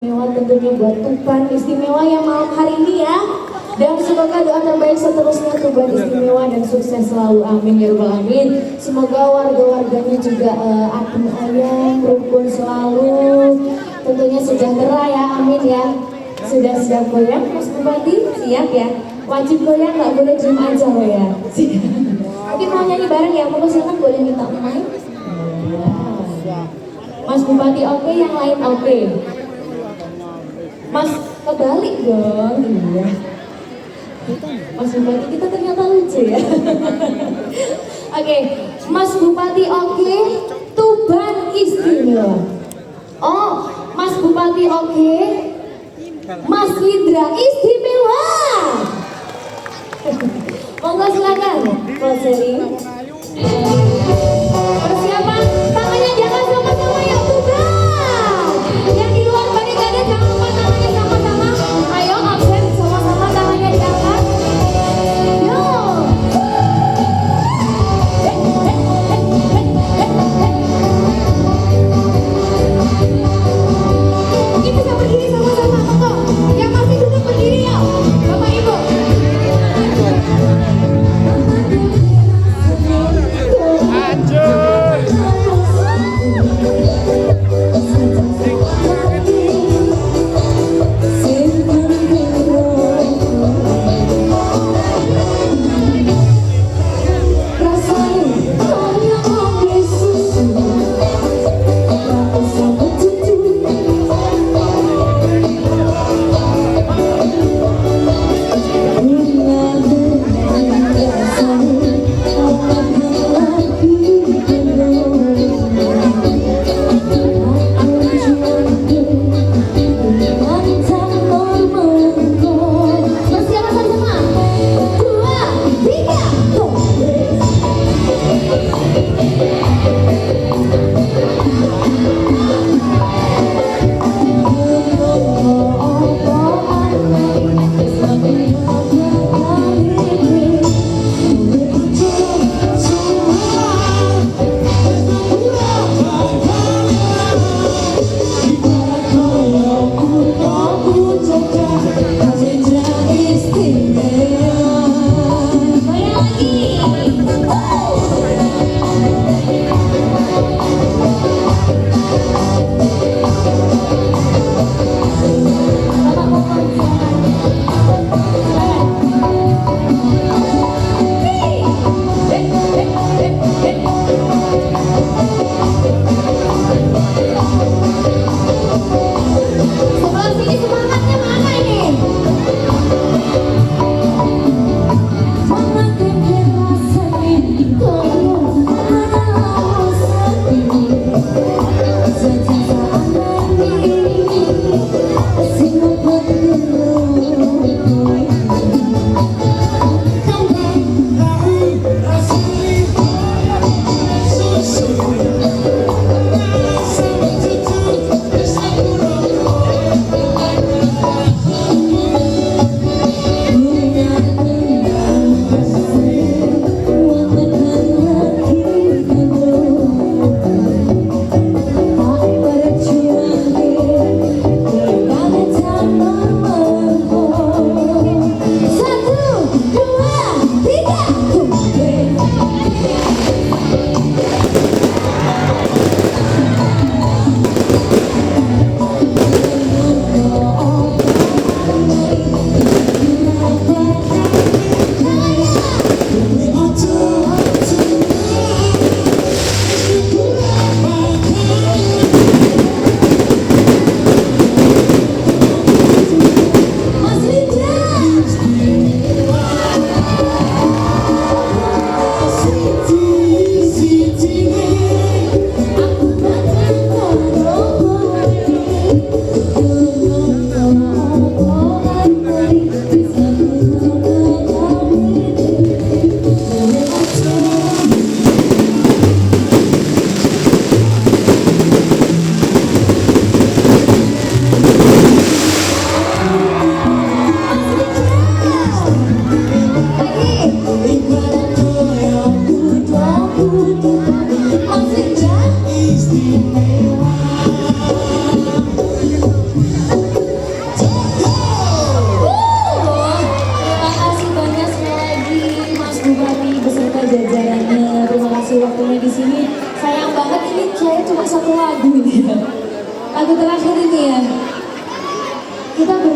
Istimewa tentunya buat Tuban Istimewa yang malam hari ini ya. Dan semoga doa terbaik seterusnya Tuban Istimewa dan sukses selalu, amin ya rabbal alamin. Semoga warga-warganya juga adem ayem, rukun selalu, tentunya sejahtera ya, amin ya. Sudah siap goyang Mas Bupati? Siap ya? Wajib goyang, nggak boleh diem aja loh ya. Mungkin mau nyanyi bareng ya, pokoknya silakan boleh minta mic. Mas Bupati oke, yang lain oke. Mas kebalik dong, iya. Mas Bupati kita ternyata lucu ya. Oke, Mas Bupati oke, Tuban Istimewa. Oh, Mas Bupati oke, Mas Indra Istimewa. Monggo silakan, Mas Seri. Persiapan, tangannya jangan sama-sama ya Tuban. Yang di luar barikade jangan lupa tangannya sama-sama. Ayo absen sama-sama tangannya diangkat. Yo. Mungkin bisa berdiri sama-sama, monggo. Yang masih duduk berdiri ya, Bapak Ibu.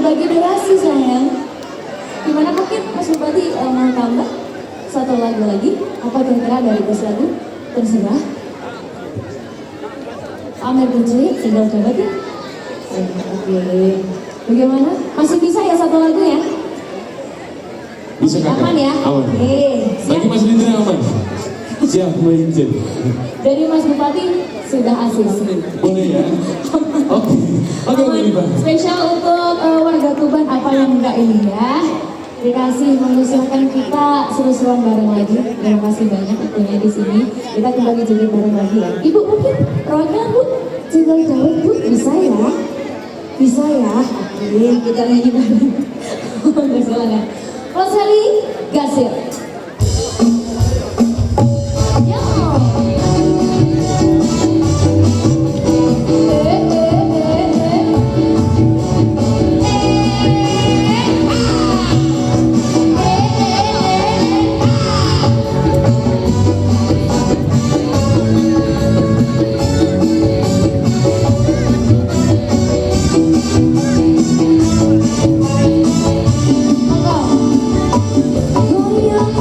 bagi durasi sayang. Gimana mungkin Mas Bupati mau tambah satu lagu lagi? Apa kira-kira dari bos lagu? Terserah. Amir Putri, tinggal coba ya. Oke. Bagaimana? Masih bisa ya satu lagu ya? Bisa kakak? Aman ya? Aman. Oke. Bagi Mas Lindra aman? Siap, menjadi. Dari Mas Bupati sudah asis. Boleh ya? Oke. Oke, Mbak Diva. Spesial untuk warga Tuban apa yang enggak ini ya. Dikasih mengusulkan kita seru-seruan bareng lagi. Terima kasih banyak waktunya di sini. Kita kembali joget bareng lagi ya. Ibu mungkin perwakilan Bu, tinggal jawab Bu, bisa ya? Bisa ya? Oke, kita nyanyi bareng. Nggak salah ya. Rosali Gasir. Yo. Goyang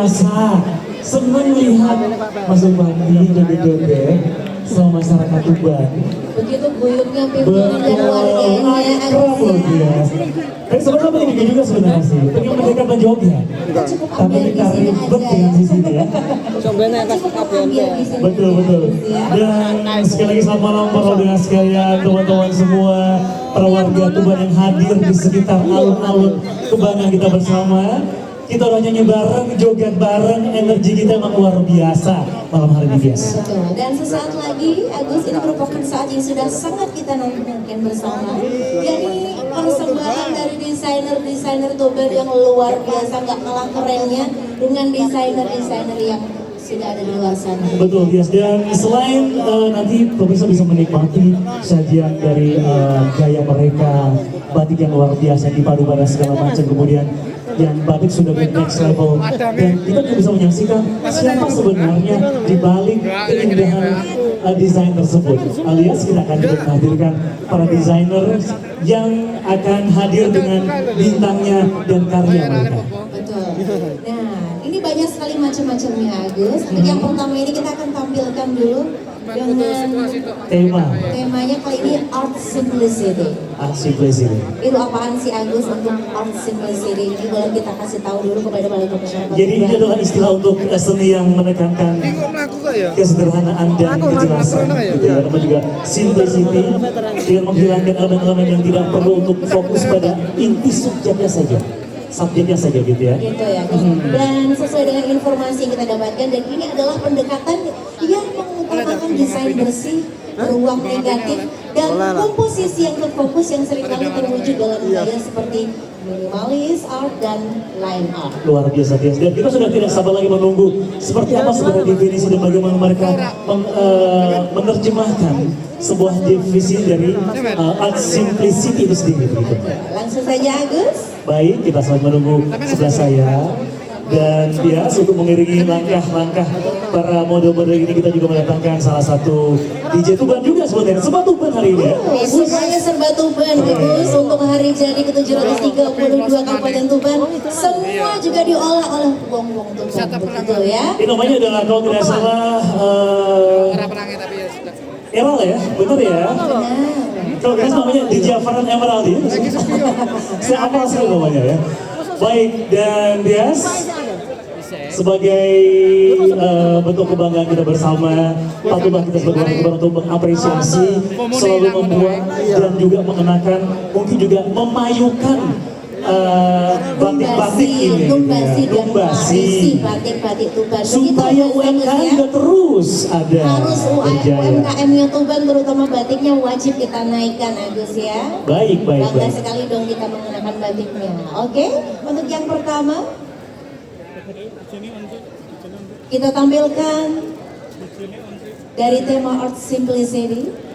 biasa. Senang lihat Mas Bupati joget-joget sama masyarakat Tuban. Begitu guyupnya pimpinan dan warganya Akrab loh dia. Tapi sebenarnya pengen juga sebenarnya sih. Pengen mendekatkan joget. cukup Tapi ambil di kita sini ribet aja dengan ya. sini ya. Cukup ambil di sini Betul betul. ya. Dan sekali lagi selamat malam para audiens sekalian, teman-teman semua, para warga Tuban yang hadir di sekitar alun-alun kebanggaan kita bersama. Kita udah nyanyi bareng, joget bareng, energi kita emang luar biasa malam hari ini guys. Betul. Dan sesaat lagi Agus, ini merupakan saat yang sudah sangat kita nantikan bersama. Jadi persembahan dari desainer Tuban yang luar biasa, nggak kalah kerennya dengan desainer-desainer yang sudah ada di luar sana. Betul, yes. Dan selain nanti pemirsa bisa menikmati sajian dari gaya mereka, batik yang luar biasa dipadu pada segala macam, kemudian yang batik sudah ke next level, dan kita juga bisa menyaksikan siapa sebenarnya di balik keindahan desain tersebut. Alias kita akan juga menghadirkan para desainer yang akan hadir dengan bintangnya dan karya mereka. Betul. Nah, ini banyak sekali macam-macamnya Agus. Untuk yang pertama ini kita akan tampilkan dulu dengan temanya kali ini Art Simplicity. Art Simplicity. Itu apaan sih Agus untuk Art Simplicity ini? Boleh kita kasih tahu dulu kepada masyarakat. Jadi ini adalah istilah untuk seni yang menekankan kesederhanaan dan kejelasan, gitu ya. Nama juga simplicity, dengan menghilangkan elemen-elemen yang tidak perlu untuk fokus pada inti subjeknya saja gitu ya. Gitu ya. Dan sesuai dengan informasi yang kita dapatkan, dan ini adalah pendekatan yang mengutamakan desain bersih, ruang negatif, dan komposisi yang terfokus yang seringkali terwujud dalam gaya seperti minimalis art dan line art. Luar biasa guys. Dan kita sudah tidak sabar lagi menunggu seperti apa sebenarnya definisi dan bagaimana mereka menerjemahkan sebuah definisi dari art simplicity itu sendiri. Langsung saja Agus. Baik, kita selalu menunggu sebelah saya. Dan ya, untuk mengiringi langkah-langkah para model-model ini, kita juga mendatangkan salah satu DJ Tuban juga sebenarnya. Serba Tuban hari ini ya. Semuanya serba Tuban Agus. Untuk hari jadi ke-732 Kabupaten Tuban, semua juga diolah oleh wong-wong Tuban. Begitu ya. Ini namanya adalah kalau tidak salah Eral ya, benar ya? Kalau tidak salah namanya DJ Farhan Emerald ya. Saya apa sekali namanya ya. Baik, dan Dias sebagai bentuk kebanggaan kita bersama, patutlah kita sebagai orang Tuban untuk mengapresiasi, selalu membuat dan juga mengenakan, mungkin juga memayukan batik-batik ini, Lumbasi batik-batik Tuban. supaya UMKM juga terus ada. Harus UMKM-nya Tuban, terutama batiknya wajib kita naikkan Agus ya. Baik. Bangga sekali dong kita mengenakan batiknya. Oke, untuk yang pertama kita tampilkan dari tema Art Simplicity.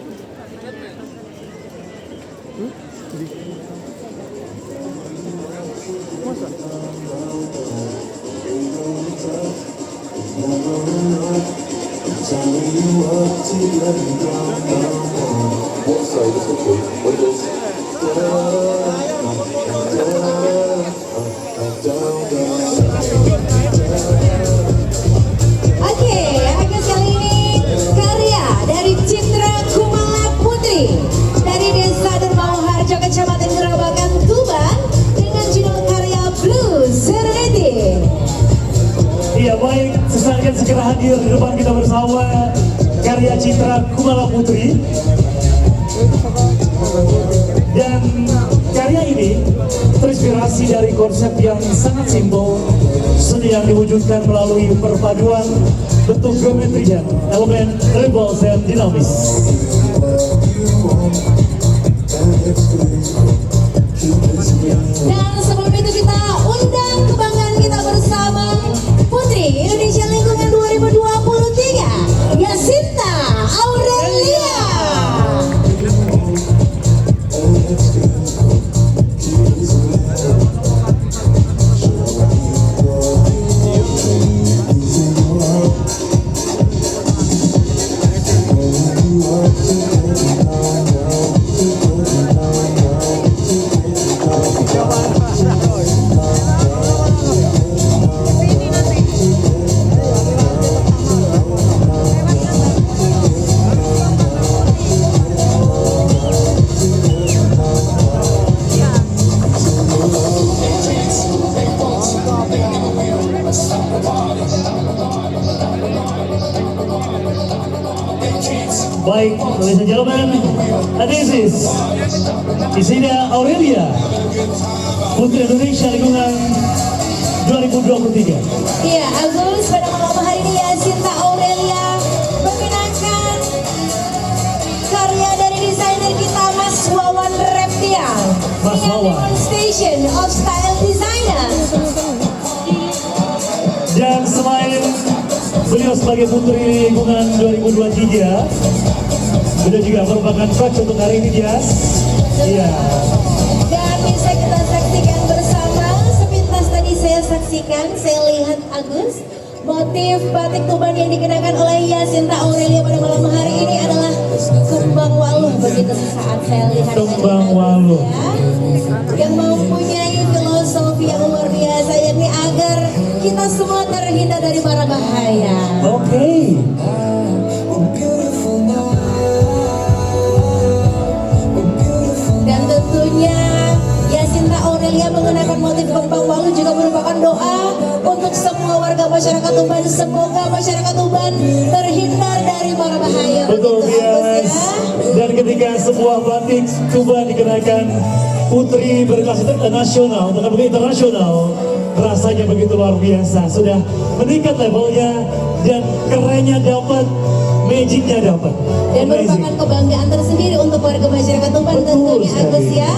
Oke, Agus kali ini karya dari Citra Kumala Putri dari Desa Dermaharjo, Kecamatan Gerabakan, Tuban, dengan judul karya Blue Serenity. Iya baik, sesaat segera hadir di depan kita bersama karya Citra Kumala Putri. Dan karya ini terinspirasi dari konsep yang sangat simpel, seni yang diwujudkan melalui perpaduan bentuk geometri dan elemen rebels dan dinamis. Dan sebelum itu kita undang kebanggaan kita bersama Putri Indonesia Lingkungan 2023, Yasinta Aurelia. Baik, ladies and gentlemen, and this is Isida Aurelia, Putri Indonesia lingkungan 2023. Iya, Agus, pada malam hari ini Yasinta Aurelia mengenakan karya dari desainer kita Mas Wawan Reptial. Mas Wawan. Station of Style Designer. Dan selain beliau sebagai Putri lingkungan 2023, beliau juga merupakan coach untuk hari ini, dia. Iya. Dan bisa kita saksikan bersama, sepintas tadi saya saksikan, saya lihat Agus, motif batik Tuban yang dikenakan oleh Yasinta Aurelia pada malam hari ini adalah kembang waluh. Begitu sesaat saya lihat Kembang waluh. yang mempunyai filosofi yang luar biasa, yakni agar kita semua terhindar dari mara bahaya. Oke. Dan tentunya Yasinta Aurelia mengenakan motif kembang waluh juga merupakan doa untuk semua warga masyarakat Tuban. Semoga masyarakat Tuban terhindar dari mara bahaya. Betul, Begitu, Agus, yes. ya. Dan ketika sebuah batik Tuban dikenakan putri berkelas internasional, bukan begitu internasional, rasanya begitu luar biasa. Sudah meningkat levelnya dan kerennya dapat, magicnya dapat. Dan Amazing. merupakan kebanggaan tersendiri untuk warga masyarakat Tuban Betul tentunya, sekali. Agus, ya.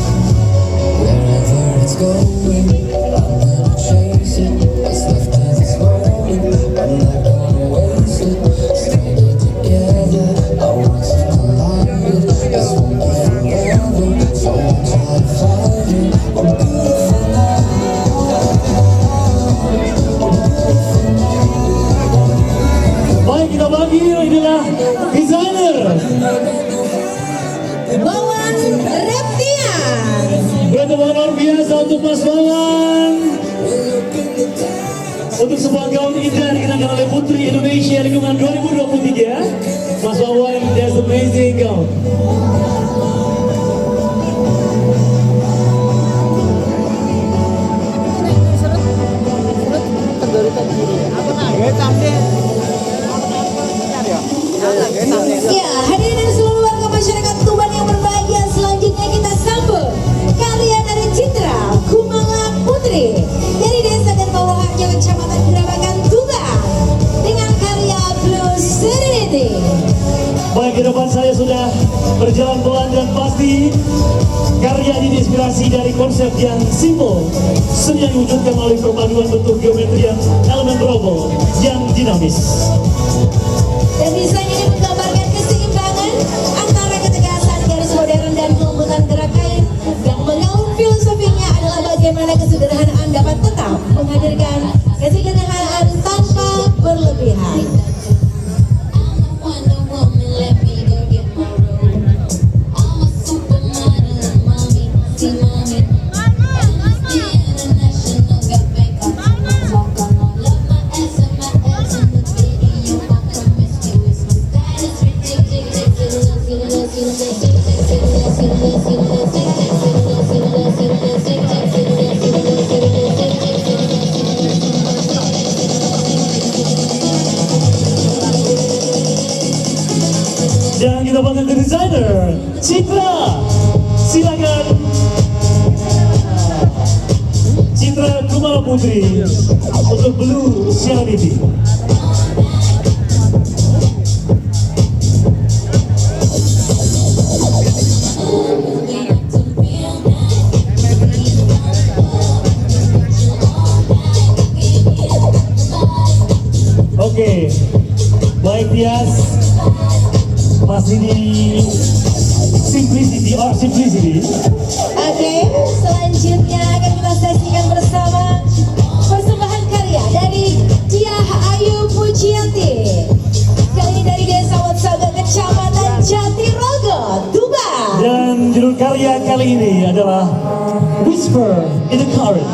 Wherever it's going, I'm gonna chase it. What's left of this moment, I'm not gonna waste it. Staying together, I want to collide. This won't be forever, so I'll try to find it. I'm beautiful now. Baik, kita bagi inilah desainer. Wawan Reptial. Berarti luar biasa untuk Mas Wawan. Untuk sebuah gaun indah dikenakan oleh Putri Indonesia lingkungan 2023. Mas Wawan, that's amazing gaun. Ya, hadirin dan seluruh warga masyarakat Tuban yang berbahagia, selanjutnya kita sambut karya dari Citra Kumala Putri dari Desa Gerbawaharjo, Kecamatan Gerabakan, Tuban, dengan karya Blue Serenity. Baik, ke depan saya sudah berjalan pelan dan pasti karya ini diinspirasi dari konsep yang simple, seni yang diwujudkan melalui perpaduan bentuk geometri yang elemen berobol yang dinamis. Dan desain ini menggambarkan keseimbangan antara ketegasan garis modern dan kelembutan gerak kain. Yang menggaung filosofinya adalah bagaimana kesederhanaan dapat tetap menghadirkan kesederhanaan tanpa berlebihan. Dan kita panggil the designer, Citra. Silakan. Citra Kumala Putri untuk Blue Serenity. Oke, baik Tias, masih di simplicity or simplicity. Oke, selanjutnya akan kita saksikan bersama persembahan karya dari Diah Ayu Pujianti. Kali ini dari Desa Watsaga, Kecamatan Jatirogo, Tuban. Dan judul karya kali ini adalah Whisper in the Current.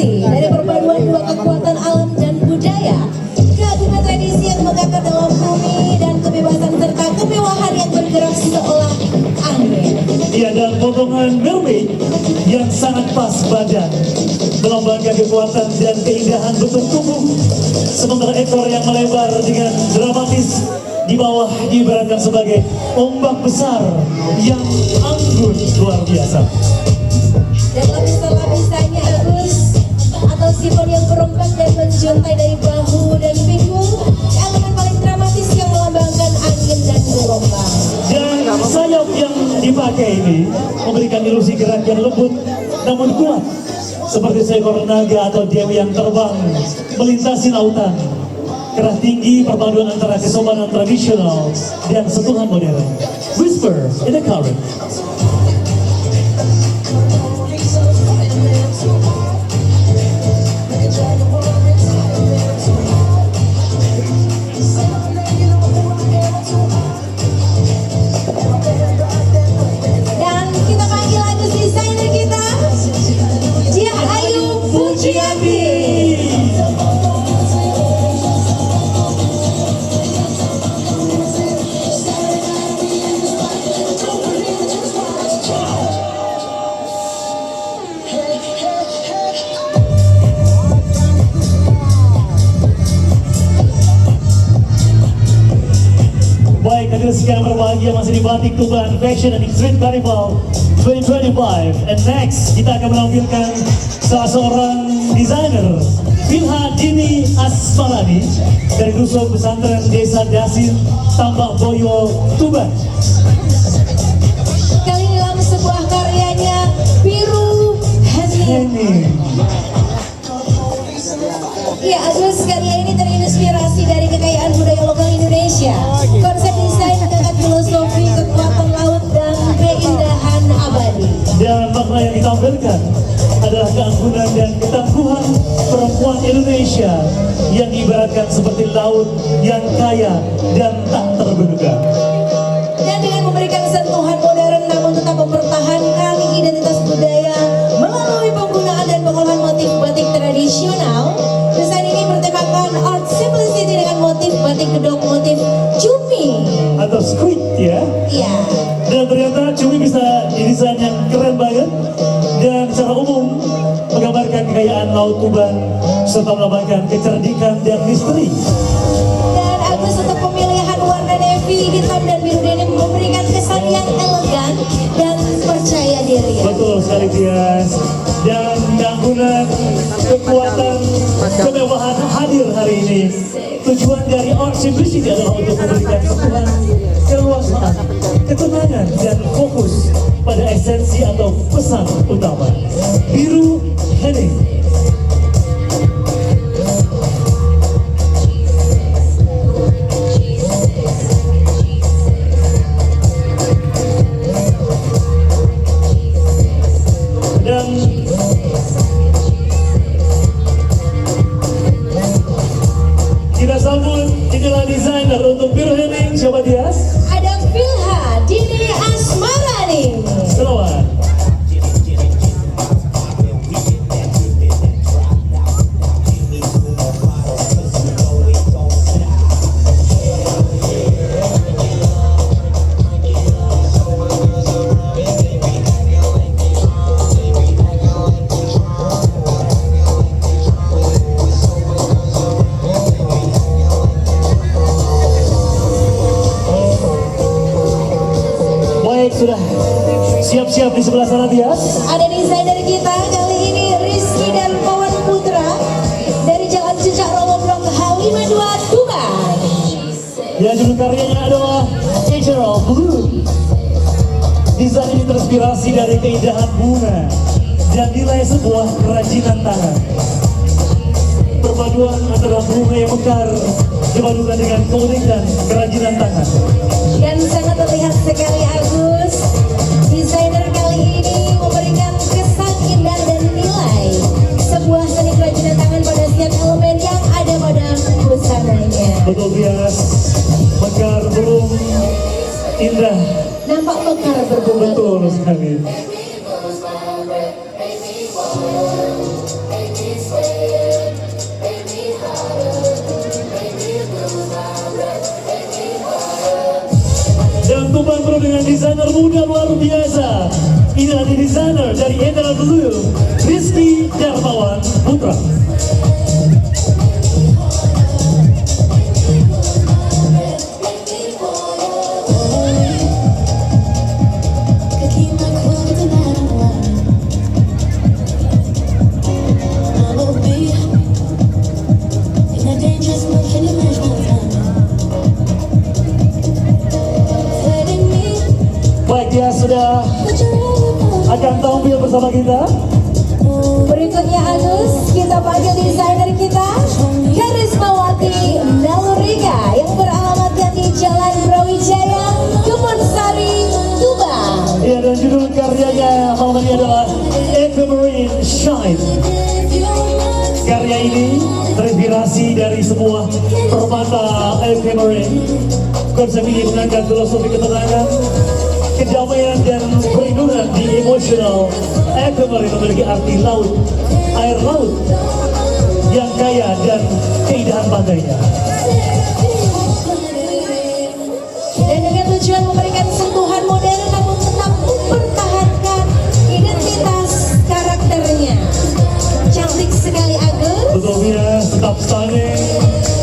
inspirasi dari perpaduan dua kekuatan alam dan budaya, keagungan tradisi yang mengakar dalam bumi dan kebebasan serta kemewahan yang bergerak seolah angin. Iya, dan potongan mermaid yang sangat pas badan melambangkan kekuatan dan keindahan bentuk tubuh, sementara ekor yang melebar dengan dramatis di bawah diibaratkan sebagai ombak besar yang anggun luar biasa. Dan lapisan-lapisannya Agus atau sifon yang berombak dan menjuntai dari bahu dan pinggul, elemen paling dramatis yang melambangkan angin dan gelombang. Dan sayap yang dipakai ini memberikan ilusi gerak yang lembut namun kuat, seperti seekor naga atau dewi yang terbang melintasi lautan. Kerah tinggi perpaduan antara kesopanan tradisional dan sentuhan modern. Whisper in the current. Dan kita panggil Agus desainer kita, Dia Ayu Pujiati. Baik, hadirin sekalian berbahagia, masih di Batik Tuban Fashion and Street Carnival 2025. And next, kita akan menampilkan salah seorang desainer, Vilha Dini Asmarani dari Dusun Pesantren Desa Dasin, Tambak Boyo, Tuban. Kali ini dalam sebuah karyanya Biru Hening. Ya, Agus, karya ini terinspirasi dari kekayaan budaya lokal Indonesia. Konsep desain mengangkat filosofi kekuatan laut dan keindahan abadi. Dan makna yang ditampilkan adalah keanggunan dan ketangguhan perempuan Indonesia yang diibaratkan seperti laut yang kaya dan tak terduga. Dan dengan memberikan sentuhan modern namun tetap mempertahankan identitas budaya melalui penggunaan dan pengolahan motif batik tradisional, desain ini bertemakan art simplicity dengan motif batik gedok motif cumi. Atau squid ya. Iya. Dan ternyata cumi bisa didesain yang keren banget dan secara umum menggambarkan kekayaan laut Tuban serta melambangkan kecerdikan dan misteri. Dan Agus, untuk pemilihan warna navy, hitam dan biru denim memberikan kesan yang elegan dan percaya diri. Betul sekali Tias. Dan keanggunan, kekuatan, kemewahan hadir hari ini. Tujuan dari art simplicity adalah untuk memberikan sentuhan keluasan, ketenangan dan fokus pada esensi atau pesan utama. Biru Hening. Dan kita sambut, inilah desainer untuk Biru Hening. Siapa dia? Ada Vilha Dini Asmarani. Selamat. Baik, sudah siap-siap di sebelah sana Tias. Ada desainer kita kali ini Rizky dan Pawan Putra dari Jalan Cicak Romo Blok H52 Tuban. Ya, judul karyanya adalah Natural Blue. Desain ini terinspirasi dari keindahan bunga dan nilai sebuah kerajinan tangan. Perpaduan antara bunga yang mekar dipadukan dengan keunikan kerajinan tangan. Dan sangat terlihat sekali Agus, desainer kali ini memberikan kesan indah dan nilai sebuah seni kerajinan tangan pada setiap elemen yang ada pada busananya. Betul Tias, mekar belum indah. Nampak mekar berbunga. Betul sekali. desainer muda luar biasa. Inilah desainer dari Emerald Blue, Rizky Darmawan Putra. Baik, dia sudah akan tampil bersama kita. Berikutnya Agus, kita panggil desainer kita Karismawati Nalurika yang beralamatkan di Jalan Brawijaya, Kebonsari, Tuban. Ya, dan judul karyanya malam ini adalah Aquamarine Shine. Karya ini terinspirasi dari sebuah permata aquamarine. Konsep ini mengangkat filosofi ketenangan, kedamaian dan perlindungan di emosional. Aquamarine memiliki arti laut, air laut yang kaya dan keindahan pantainya. Dan dengan tujuan memberikan sentuhan modern namun tetap mempertahankan identitas karakternya. Cantik sekali Agus. Betul, Mia, tetap stunning,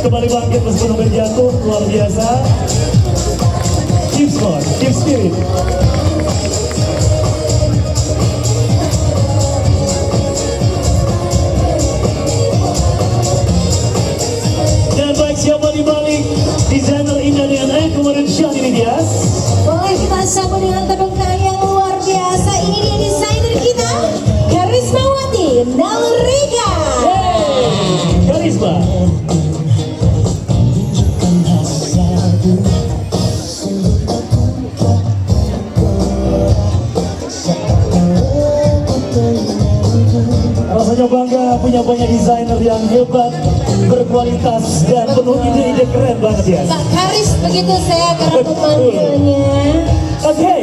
kembali bangkit meskipun hampir jatuh, luar biasa. Keep smart, keep spirit. Dan baik, siapa di balik desainer indah dengan Aquamarine Shine ini dia? Boleh kita sambut dengan tepuk tangan yang luar biasa. Ini dia desainer kita, Karismawati Nalurika. Karisma. Rasanya bangga punya banyak desainer yang hebat, berkualitas dan penuh ide-ide keren banget ya. Pak Karis, begitu saya akan memanggilnya. Oke.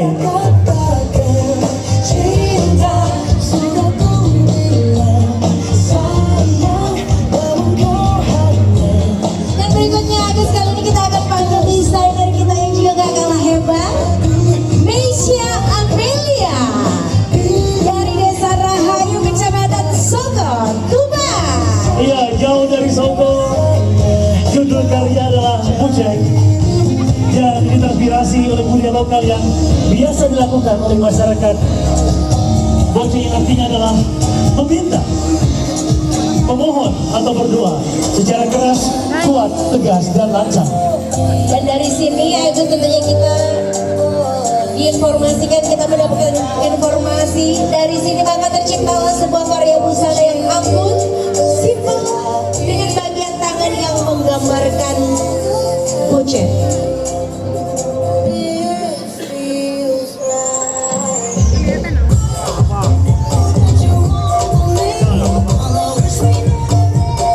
Dan berikutnya Agus, kali ini kita akan panggil desainer kita yang juga gak kalah hebat, Meisya Amelia dari Desa Rahayu, Kecamatan Soko, Tuban. Iya, jauh dari Solo. Judul karya adalah Boceng. Dan ini terinspirasi oleh budaya lokal yang biasa dilakukan oleh masyarakat. Boceng yang artinya adalah meminta, memohon atau berdoa secara keras, kuat, tegas, dan lancang. Dan dari sini Agus tentunya kita diinformasikan, kita mendapatkan informasi dari sini maka terciptalah sebuah karya busana yang anggun, simpel dengan bagian tangan yang menggambarkan boceng.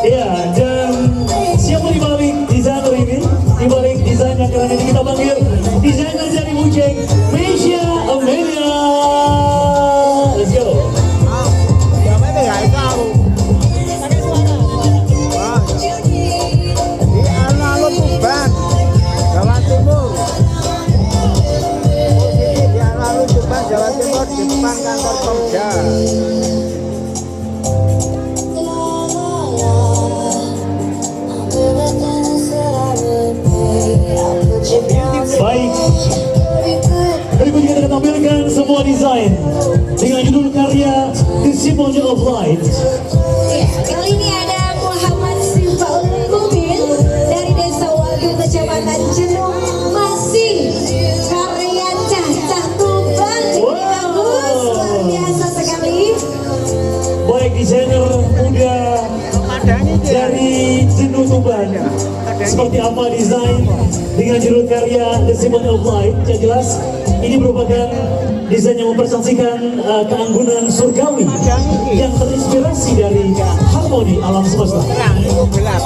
Iya, dan siapa di balik desainer ini? Di balik desain yang keren ini kita panggil desainer dari Boceng, Meisya Amelia. Let's go. Di alun-alun Tuban, Jawa Timur. Di alun-alun Tuban, Jawa Timur, di depan kantor Pemda. Baik, berikutnya kita akan tampilkan sebuah desain dengan judul karya The Symphony of Light. Ya, kali ini ada Muhammad Sifaul Kubil dari Desa Wagu, Kecamatan Jenung, masih karya Cah Tuban. Wow. Bagus, luar biasa sekali. Baik, desainer muda dari Jenuh Tuban. Seperti apa desain dengan judul karya The Symphony of Light? Yang jelas ini merupakan desain yang mempersaksikan keanggunan surgawi yang terinspirasi dari harmoni alam semesta. Terang, gelap.